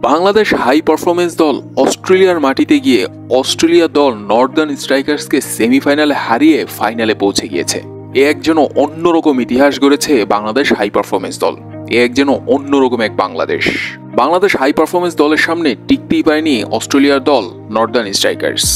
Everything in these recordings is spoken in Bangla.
বাংলাদেশ হাই পারফরমেন্স দল অস্ট্রেলিয়ার মাটিতে গিয়ে অস্ট্রেলিয়া দল নর্দার্ন স্ট্রাইকার্সকে সেমিফাইনালে হারিয়ে ফাইনালে পৌঁছে গিয়েছে। এ এক যেন অন্যরকম ইতিহাস গড়েছে বাংলাদেশ হাই পারফরমেন্স দল। এ এক যেন অন্যরকম এক বাংলাদেশ হাই পারফরমেন্স দলের সামনে টিকতেই পারেনি অস্ট্রেলিয়ার দল নর্দার্ন স্ট্রাইকার্স।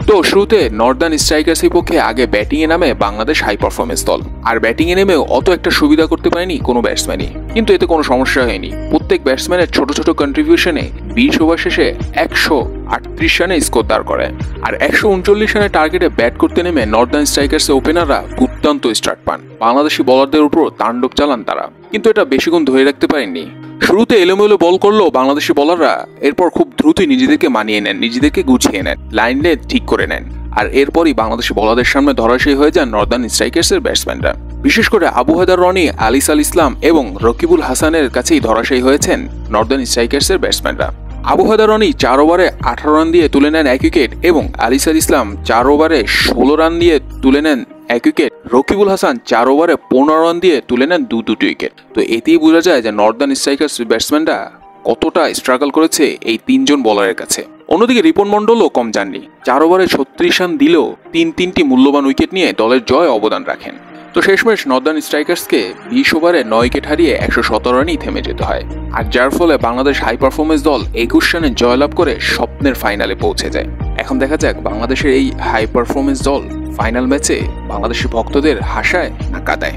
তো শুরুতে নর্দার্ন স্ট্রাইকার্সের পক্ষে আগে ব্যাটিংয়ে নামে বাংলাদেশ হাই পারফরমেন্স দল। আর ব্যাটিংয়ে নেমেও অত একটা সুবিধা করতে পারেনি কোনো ব্যাটসম্যানই, কিন্তু এতে কোনো সমস্যা হয়নি। প্রত্যেক ব্যাটসম্যানের ছোট ছোট কন্ট্রিবিউশনে 20 ওভার শেষে 138 রানে স্কোর দাঁড় করে। আর 139 রানের টার্গেটে ব্যাট করতে নেমে নর্দার্ন স্ট্রাইকার্সের ওপেনাররা দুর্দান্ত স্টার্ট পান। বাংলাদেশি বোলারদের উপর তাণ্ডব চালান তারা, কিন্তু এটা বেশিক্ষণ ধরে রাখতে পারেননি। শুরুতে এলোমেলো বল করলেও বাংলাদেশি বোলাররা এরপর খুব দ্রুতই নিজেদেরকে মানিয়ে নেন, নিজেদেরকে গুছিয়ে নেন, লাইন লেন্থ ঠিক করে নেন। আর এরপরই বাংলাদেশি বোলারদের সামনে ধরাশায়ী হয়ে যান নর্দার্ন স্ট্রাইকার্সের ব্যাটসম্যানরা। বিশেষ করে আবু হায়দার রনি, আলিস আল ইসলাম এবং রকিবুল হাসানের কাছেই ধরাশায়ী হয়েছেন নর্দার্ন স্ট্রাইকার্সের ব্যাটসম্যানরা। আবু হায়দার রনি 4 ওভারে 18 রান দিয়ে তুলে নেন 1 উইকেট এবং আলিস আল ইসলাম 4 ওভারে 16 রান দিয়ে তুলে নেন 1 উইকেট। রকিবুল হাসান 4 ওভারে 15 রান দিয়ে তুলে নেন দুটি উইকেট। তো এতেই বোঝা যায় যে নর্দার্ন স্ট্রাইকার্স ব্যাটসম্যানরা কতটা স্ট্রাগল করেছে এই 3 জন বোলারের কাছে। অন্যদিকে রিপন মন্ডলও কম যাননি, 4 ওভারে 36 রান দিলেও 3টি মূল্যবান উইকেট নিয়ে দলের জয় অবদান রাখেন। তো শেষমেশ নর্দার্ন স্ট্রাইকার্সকে 20 ওভারে 9 উইকেট হারিয়ে 117 রানেই থেমে যেতে হয়। আর যার ফলে বাংলাদেশ হাই পারফরমেন্স দল 21 রানে জয়লাভ করে স্বপ্নের ফাইনালে পৌঁছে যায়। এখন দেখা যাক বাংলাদেশের এই হাই পারফরমেন্স দল ফাইনাল ম্যাচে বাংলাদেশি ভক্তদের হাসায় না কাঁদায়।